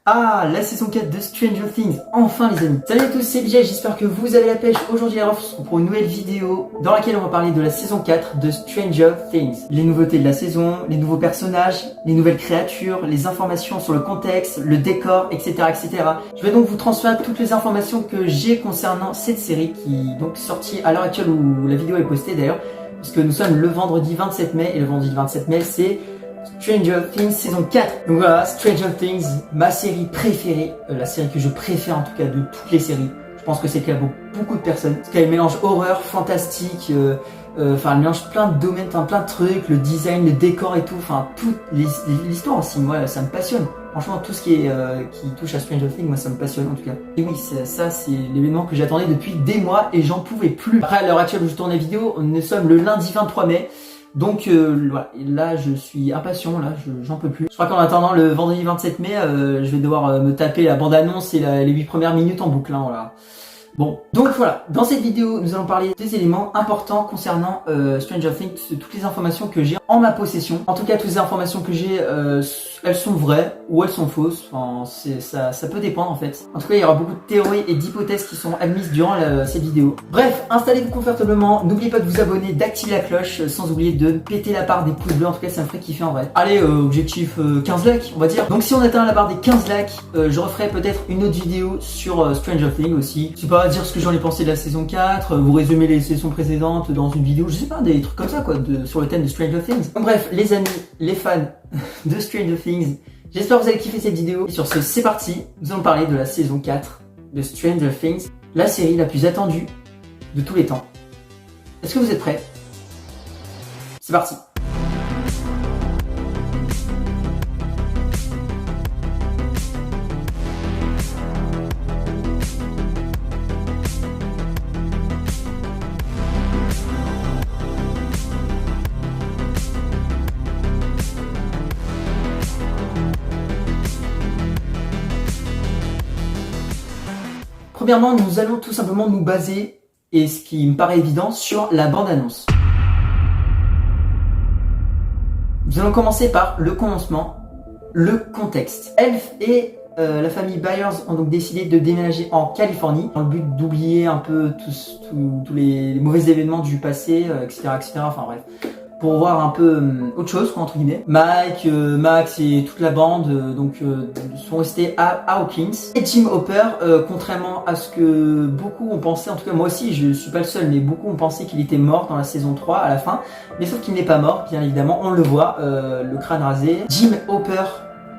Ah, la saison 4 de Stranger Things, enfin les amis. Salut à tous, c'est BJ, j'espère que vous avez la pêche. Aujourd'hui les refs, on se retrouve pour une nouvelle vidéo dans laquelle on va parler de la saison 4 de Stranger Things. Les nouveautés de la saison, les nouveaux personnages, les nouvelles créatures, les informations sur le contexte, le décor, etc. etc. Je vais donc vous transférer toutes les informations que j'ai concernant cette série qui est donc sortie à l'heure actuelle où la vidéo est postée d'ailleurs. Parce que nous sommes le vendredi 27 mai et le vendredi 27 mai c'est Stranger Things saison 4. Donc voilà, Stranger Things, ma série préférée, la série que je préfère en tout cas de toutes les séries. Je pense que c'est le cas pour beaucoup de personnes. Parce qu'elle mélange horreur, fantastique, elle mélange plein de domaines, plein de trucs, le design, le décor et tout, toute l'histoire aussi, moi ça me passionne. Franchement, tout ce qui touche à Stranger Things, moi ça me passionne en tout cas. Et oui, ça c'est l'événement que j'attendais depuis des mois et j'en pouvais plus. Après, à l'heure actuelle où je tourne la vidéo, nous sommes le lundi 23 mai. Donc voilà, là je suis impatient, là j'en peux plus. Je crois qu'en attendant le vendredi 27 mai, je vais devoir me taper la bande-annonce et les 8 premières minutes en boucle, hein, voilà. Bon, donc voilà, dans cette vidéo, nous allons parler des éléments importants concernant Stranger Things, toutes les informations que j'ai en ma possession. En tout cas, toutes les informations que j'ai, elles sont vraies ou elles sont fausses, ça peut dépendre en fait. En tout cas, il y aura beaucoup de théories et d'hypothèses qui sont admises durant cette vidéo. Bref, installez-vous confortablement, n'oubliez pas de vous abonner, d'activer la cloche, sans oublier de péter la barre des pouces bleus, en tout cas ça me ferait kiffer en vrai. Allez, objectif 15 likes, on va dire. Donc si on atteint la barre des 15 likes, je referai peut-être une autre vidéo sur Stranger Things aussi. Je sais pas, dire ce que j'en ai pensé de la saison 4, vous résumer les saisons précédentes dans une vidéo, je sais pas, des trucs comme ça quoi, sur le thème de Stranger Things. Donc bref, les amis, les fans de Stranger Things, j'espère que vous avez kiffé cette vidéo. Et sur ce, c'est parti, nous allons parler de la saison 4 de Stranger Things, la série la plus attendue de tous les temps. Est-ce que vous êtes prêts? C'est parti. Premièrement, nous allons tout simplement nous baser, et ce qui me paraît évident, sur la bande-annonce. Nous allons commencer par le commencement, le contexte. Elf et la famille Byers ont donc décidé de déménager en Californie, dans le but d'oublier un peu tous les mauvais événements du passé, etc., etc., enfin bref. Pour voir un peu autre chose, quoi, entre guillemets. Mike, Max et toute la bande sont restés à Hawkins. Et Jim Hopper, contrairement à ce que beaucoup ont pensé, en tout cas moi aussi, je suis pas le seul, mais beaucoup ont pensé qu'il était mort dans la saison 3 à la fin. Mais sauf qu'il n'est pas mort, bien évidemment, on le voit, le crâne rasé. Jim Hopper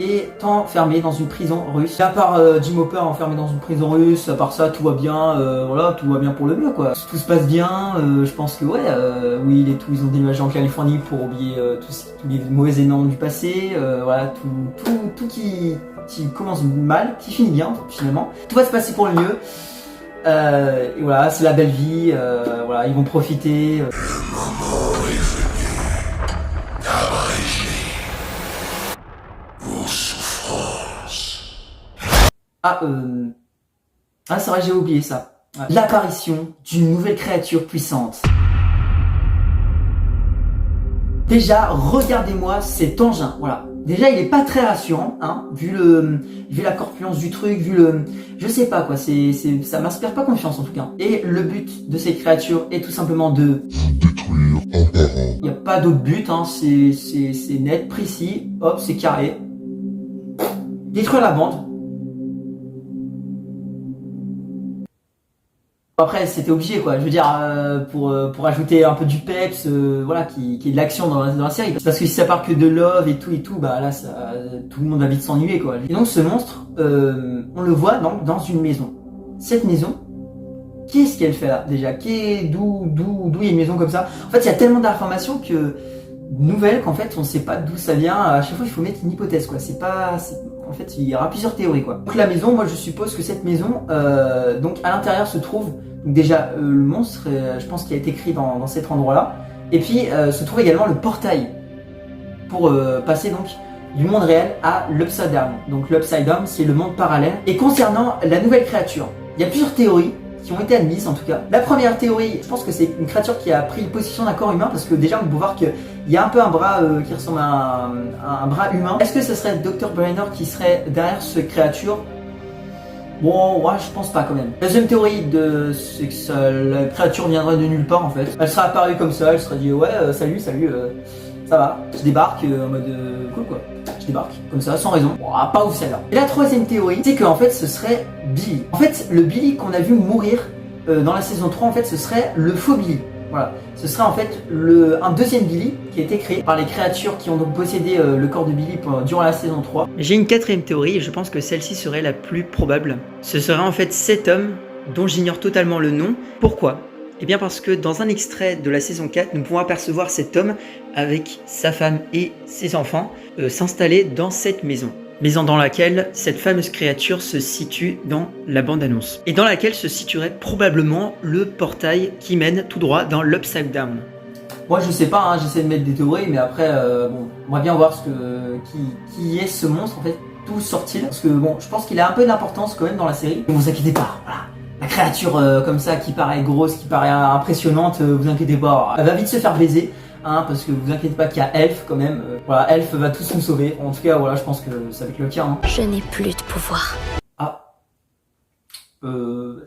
est enfermé dans une prison russe. Et à part Jim Hopper enfermé dans une prison russe, à part ça tout va bien, voilà, tout va bien pour le mieux quoi. Tout se passe bien, je pense que ouais, oui et tout, ils ont déménagé en Californie pour oublier tous les mauvais événements du passé, voilà, tout qui commence mal, qui finit bien finalement. Tout va se passer pour le mieux. Et voilà, c'est la belle vie, voilà, ils vont profiter. C'est vrai, j'ai oublié ça. L'apparition d'une nouvelle créature puissante. Déjà, regardez-moi cet engin, voilà. Déjà, il est pas très rassurant, hein, vu la corpulence du truc, je sais pas quoi, ça m'inspire pas confiance en tout cas. Et le but de cette créature est tout simplement de détruire un par un. Il n'y a pas d'autre but, hein, c'est net, précis, hop, c'est carré. Détruire la bande. Après c'était obligé quoi, je veux dire pour ajouter un peu du peps, voilà, qui est de l'action dans la série. Parce que si ça part que de love et tout, bah là tout le monde va vite s'ennuyer quoi. Et donc ce monstre, on le voit donc dans une maison. Cette maison, qu'est-ce qu'elle fait là déjà? D'où il y a une maison comme ça? En fait il y a tellement d'informations nouvelles qu'en fait on sait pas d'où ça vient. À chaque fois il faut mettre une hypothèse quoi. En fait il y aura plusieurs théories quoi. Donc la maison, moi je suppose que cette maison, donc à l'intérieur se trouve donc déjà le monstre, je pense qu'il a été écrit dans cet endroit là. Et puis se trouve également le portail pour passer donc du monde réel à l'Upside Down. Donc l'Upside Down c'est le monde parallèle. Et concernant la nouvelle créature, il y a plusieurs théories qui ont été admises en tout cas. La première théorie, je pense que c'est une créature qui a pris possession d'un corps humain parce que déjà on peut voir qu'il il y a un peu un bras qui ressemble à un bras humain. Est-ce que ce serait Dr. Brainer qui serait derrière cette créature? Bon, ouais, je pense pas quand même. La deuxième théorie, c'est que la créature viendrait de nulle part en fait. Elle serait apparue comme ça, elle serait dit ouais, salut, ça va. Je débarque en mode cool quoi. Je débarque comme ça, sans raison. Bon, pas ouf celle-là. Et la troisième théorie, c'est qu'en fait ce serait Billy. En fait, le Billy qu'on a vu mourir dans la saison 3, en fait, ce serait le faux Billy. Voilà, ce serait en fait un deuxième Billy qui a été créé par les créatures qui ont donc possédé le corps de Billy durant la saison 3. J'ai une quatrième théorie et je pense que celle-ci serait la plus probable. Ce serait en fait cet homme dont j'ignore totalement le nom. Pourquoi? Eh bien parce que dans un extrait de la saison 4, nous pouvons apercevoir cet homme avec sa femme et ses enfants s'installer dans cette maison dans laquelle cette fameuse créature se situe dans la bande-annonce, et dans laquelle se situerait probablement le portail qui mène tout droit dans l'Upside Down. Moi je sais pas, hein, j'essaie de mettre des théories, mais après, bon, on va bien voir qui est ce monstre en fait, d'où sort-il, parce que bon, je pense qu'il a un peu d'importance quand même dans la série. Ne vous inquiétez pas, voilà. La créature comme ça, qui paraît grosse, qui paraît impressionnante, vous inquiétez pas, elle va vite se faire baiser. Hein, parce que vous inquiétez pas qu'il y a Elf quand même, voilà, Elf va tous nous sauver, en tout cas voilà, je pense que ça va être le cas. Hein. Je n'ai plus de pouvoir. Ah,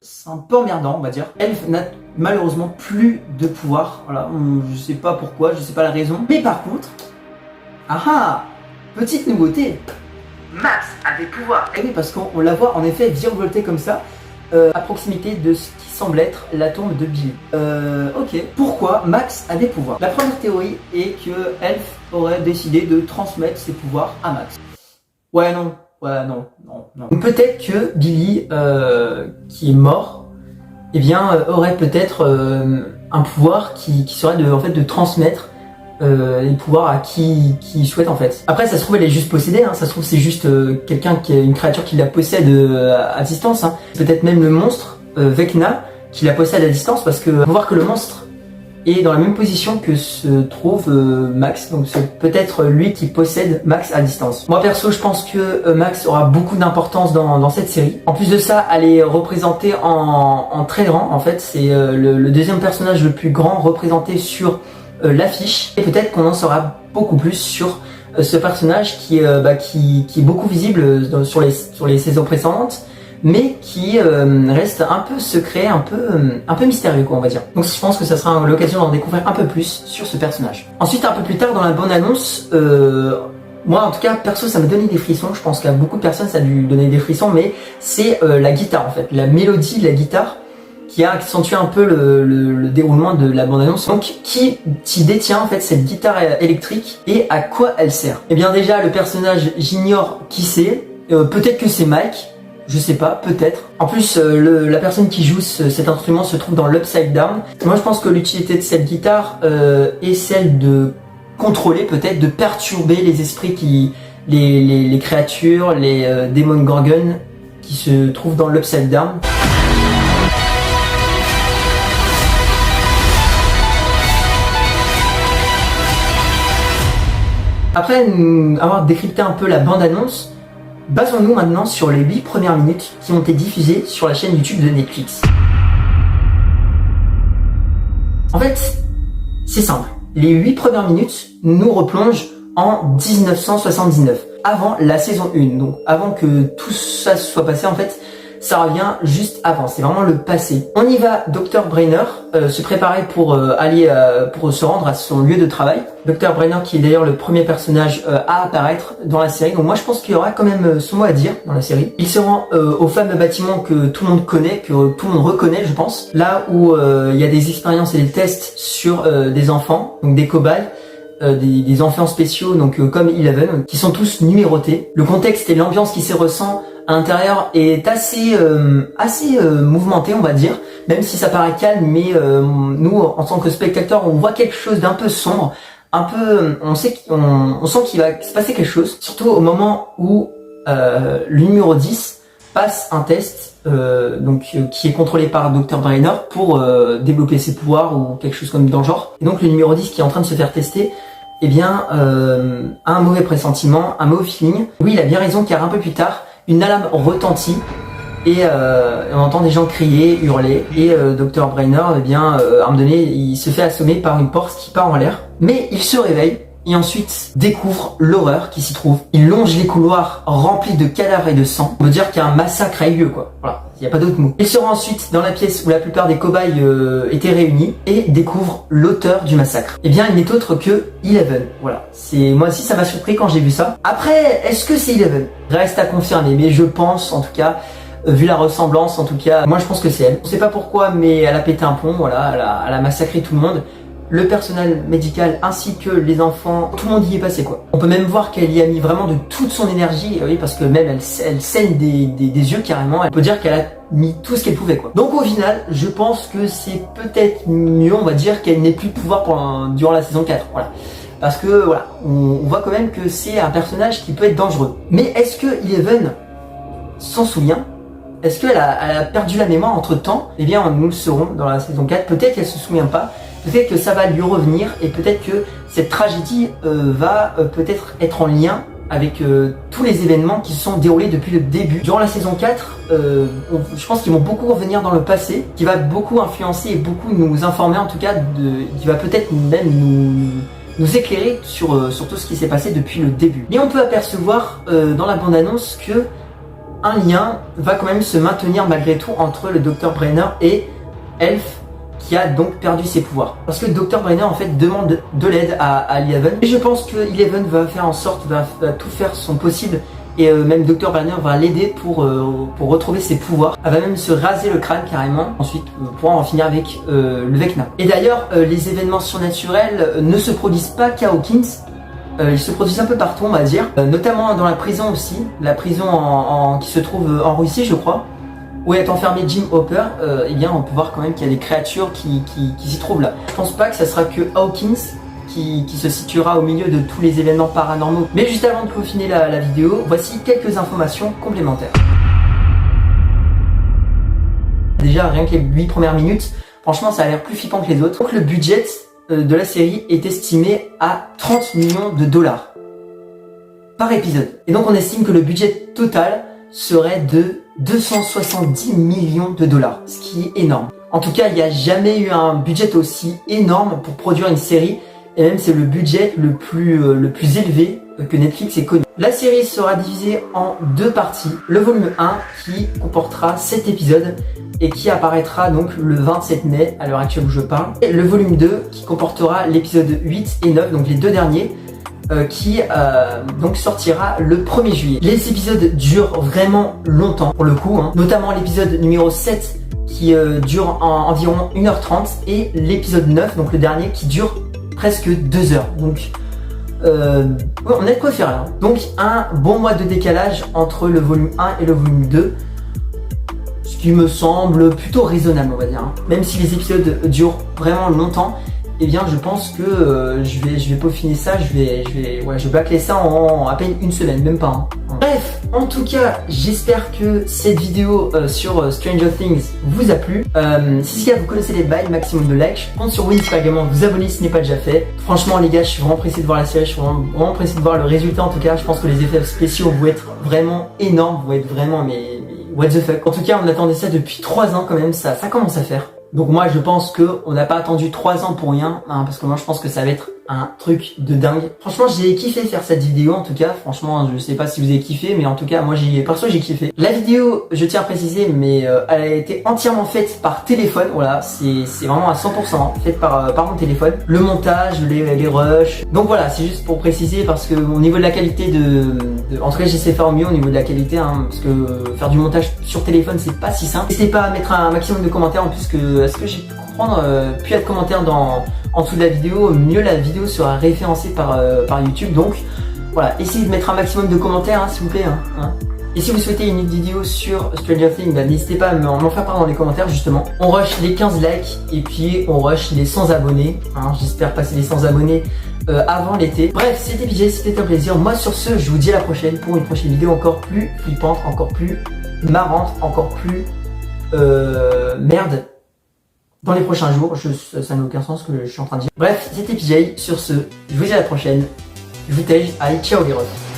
c'est un peu emmerdant on va dire. Elf n'a malheureusement plus de pouvoir, voilà, je sais pas pourquoi, je sais pas la raison, mais par contre, petite nouveauté, Max a des pouvoirs. Et oui, parce qu'on la voit en effet virevolter comme ça, à proximité de ce qui semble être la tombe de Billy. Ok. Pourquoi Max a des pouvoirs? La première théorie est que Elf aurait décidé de transmettre ses pouvoirs à Max. Ouais, non. Peut-être que Billy, qui est mort, eh bien, aurait peut-être un pouvoir qui serait de transmettre les pouvoirs à qui souhaite en fait. Après ça se trouve elle est juste possédée, hein. Ça se trouve c'est juste quelqu'un qui est une créature qui la possède à distance. Hein. Peut-être même le monstre Vecna qui la possède à distance, parce que faut voir que le monstre est dans la même position que se trouve Max, donc c'est peut-être lui qui possède Max à distance. Moi perso je pense que Max aura beaucoup d'importance dans cette série. En plus de ça, elle est représentée en très grand en fait, c'est le deuxième personnage le plus grand représenté sur l'affiche, et peut-être qu'on en saura beaucoup plus sur ce personnage qui est beaucoup visible sur les saisons précédentes, mais qui reste un peu secret, un peu mystérieux quoi on va dire. Donc je pense que ça sera l'occasion d'en découvrir un peu plus sur ce personnage. Ensuite un peu plus tard dans la bande-annonce, moi en tout cas perso ça m'a donné des frissons, je pense qu'à beaucoup de personnes ça a dû donner des frissons, mais c'est la guitare en fait, la mélodie de la guitare qui a accentué un peu le déroulement de la bande-annonce. Donc, qui détient en fait cette guitare électrique et à quoi elle sert? Eh bien déjà, le personnage, j'ignore qui c'est. Peut-être que c'est Mike, je sais pas, peut-être. En plus, la personne qui joue cet instrument se trouve dans l'Upside Down. Moi, je pense que l'utilité de cette guitare est celle de contrôler, peut-être, de perturber les esprits les créatures, les démons Gorgon qui se trouvent dans l'Upside Down. Après avoir décrypté un peu la bande-annonce, basons-nous maintenant sur les 8 premières minutes qui ont été diffusées sur la chaîne YouTube de Netflix. En fait, c'est simple. Les 8 premières minutes nous replongent en 1979, avant la saison 1. Donc avant que tout ça soit passé, en fait, ça revient juste avant, c'est vraiment le passé. On y va, Dr. Brainer se préparer pour pour se rendre à son lieu de travail. Dr. Brainer qui est d'ailleurs le premier personnage à apparaître dans la série, donc moi je pense qu'il y aura quand même son mot à dire dans la série. Il se rend au fameux bâtiment que tout le monde connaît, que tout le monde reconnaît je pense, là où il y a des expériences et des tests sur des enfants, donc des cobayes. Des enfants spéciaux, donc comme Eleven, qui sont tous numérotés. Le contexte et l'ambiance qui s'y ressent à l'intérieur est assez mouvementé, on va dire, même si ça paraît calme, mais nous, en tant que spectateurs, on voit quelque chose d'un peu sombre, un peu, on sent qu'il va se passer quelque chose, surtout au moment où le numéro 10 passe un test, qui est contrôlé par Dr. Brainer pour développer ses pouvoirs ou quelque chose comme dans le genre. Et donc le numéro 10 qui est en train de se faire tester, eh bien, a un mauvais pressentiment, un mauvais feeling. Oui, il a bien raison car un peu plus tard, une alarme retentit et on entend des gens crier, hurler, et Dr. Brainer, eh bien, à un moment donné, il se fait assommer par une porte qui part en l'air. Mais il se réveille et ensuite découvre l'horreur qui s'y trouve. Il longe les couloirs remplis de cadavres et de sang. On veut dire qu'un massacre a eu lieu, quoi. Voilà, il n'y a pas d'autre mot. Il se rend ensuite dans la pièce où la plupart des cobayes étaient réunis et découvre l'auteur du massacre. Eh bien, il n'est autre que Eleven. Voilà, moi aussi ça m'a surpris quand j'ai vu ça. Après, est-ce que c'est Eleven? Reste à confirmer, mais je pense en tout cas, vu la ressemblance en tout cas, moi je pense que c'est elle. On sait pas pourquoi, mais elle a pété un plomb, voilà, elle a massacré tout le monde. Le personnel médical ainsi que les enfants, tout le monde y est passé quoi. On peut même voir qu'elle y a mis vraiment de toute son énergie, oui, parce que même elle saigne des yeux carrément. Elle peut dire qu'elle a mis tout ce qu'elle pouvait quoi. Donc au final, je pense que c'est peut-être mieux, on va dire, qu'elle n'ait plus de pouvoir durant la saison 4. Voilà. Parce que voilà, on voit quand même que c'est un personnage qui peut être dangereux. Mais est-ce que Eleven s'en souvient? Est-ce qu'elle a perdu la mémoire entre temps? Eh bien, nous le saurons dans la saison 4. Peut-être qu'elle se souvient pas. Peut-être que ça va lui revenir et peut-être que cette tragédie va peut-être être en lien avec tous les événements qui se sont déroulés depuis le début. Durant la saison 4, je pense qu'ils vont beaucoup revenir dans le passé, qui va beaucoup influencer et beaucoup nous informer en tout cas, qui va peut-être même nous éclairer sur tout ce qui s'est passé depuis le début. Mais on peut apercevoir dans la bande-annonce que un lien va quand même se maintenir malgré tout entre le Dr Brenner et Elf, qui a donc perdu ses pouvoirs. Parce que le Dr Brenner en fait demande de l'aide à Eleven. Et je pense que Eleven va faire en sorte, va tout faire son possible. Et même Dr Brenner va l'aider pour retrouver ses pouvoirs. Elle va même se raser le crâne carrément. Ensuite, pour en finir avec le Vecna. Et d'ailleurs, les événements surnaturels ne se produisent pas qu'à Hawkins. Ils se produisent un peu partout, on va dire. Notamment dans la prison aussi. La prison qui se trouve en Russie, je crois. Où est enfermé Jim Hopper, eh bien on peut voir quand même qu'il y a des créatures qui s'y trouvent là. Je pense pas que ça sera que Hawkins qui se situera au milieu de tous les événements paranormaux. Mais juste avant de peaufiner la vidéo, voici quelques informations complémentaires. Déjà, rien que les 8 premières minutes, franchement ça a l'air plus flippant que les autres. Donc le budget de la série est estimé à 30 millions de dollars par épisode. Et donc on estime que le budget total serait de 270 millions de dollars, ce qui est énorme. En tout cas, il n'y a jamais eu un budget aussi énorme pour produire une série, et même c'est le budget le plus élevé que Netflix ait connu. La série sera divisée en deux parties. Le volume 1 qui comportera 7 épisodes et qui apparaîtra donc le 27 mai à l'heure actuelle où je parle. Et le volume 2 qui comportera l'épisode 8 et 9, donc les deux derniers, qui donc sortira le 1er juillet. Les épisodes durent vraiment longtemps pour le coup, hein. Notamment l'épisode numéro 7 qui dure environ 1h30 et l'épisode 9, donc le dernier, qui dure presque 2 heures. Donc on a de quoi faire là. Donc un bon mois de décalage entre le volume 1 et le volume 2. Ce qui me semble plutôt raisonnable, on va dire. Hein. Même si les épisodes durent vraiment longtemps, eh bien je pense que je vais peaufiner ça, je vais bâcler ça en à peine une semaine, même pas. Hein. Bref, en tout cas, j'espère que cette vidéo sur Stranger Things vous a plu. Si c'est le cas, vous connaissez les bails, maximum de likes. Je compte sur vous, n'hésitez pas également à vous abonner si ce n'est pas déjà fait. Franchement les gars, je suis vraiment pressé de voir la série, je suis vraiment pressé de voir le résultat. En tout cas, je pense que les effets spéciaux vont être vraiment énormes, vont être vraiment mais what the fuck. En tout cas, on attendait ça depuis 3 ans quand même, ça commence à faire. Donc moi je pense que on n'a pas attendu 3 ans pour rien, hein, parce que moi je pense que ça va être un truc de dingue. Franchement j'ai kiffé faire cette vidéo en tout cas, franchement je sais pas si vous avez kiffé, mais en tout cas moi perso j'ai kiffé. La vidéo, je tiens à préciser, mais elle a été entièrement faite par téléphone, voilà, c'est vraiment à 100% faite par mon téléphone. Le montage, les rushs, donc voilà, c'est juste pour préciser parce que au niveau de la qualité en tout cas j'essaie de faire au mieux au niveau de la qualité, hein, parce que faire du montage sur téléphone c'est pas si simple. N'hésitez pas à mettre un maximum de commentaires en plus que est-ce que j'ai pu comprendre, plus il y a de commentaires en dessous de la vidéo, mieux la vidéo sera référencée par YouTube. Donc voilà, essayez de mettre un maximum de commentaires, hein, s'il vous plaît. Hein. Et si vous souhaitez une vidéo sur Stranger Things, bah, n'hésitez pas à m'en faire part dans les commentaires justement. On rush les 15 likes et puis on rush les 100 abonnés. Hein. J'espère passer les 100 abonnés avant l'été. Bref, c'était PJ, c'était un plaisir. Moi sur ce, je vous dis à la prochaine pour une prochaine vidéo encore plus flippante, encore plus marrante, encore plus merde. Dans les prochains jours, ça n'a aucun sens ce que je suis en train de dire. Bref, c'était PJ, sur ce, je vous dis à la prochaine. Je vous tège, allez, ciao les refs.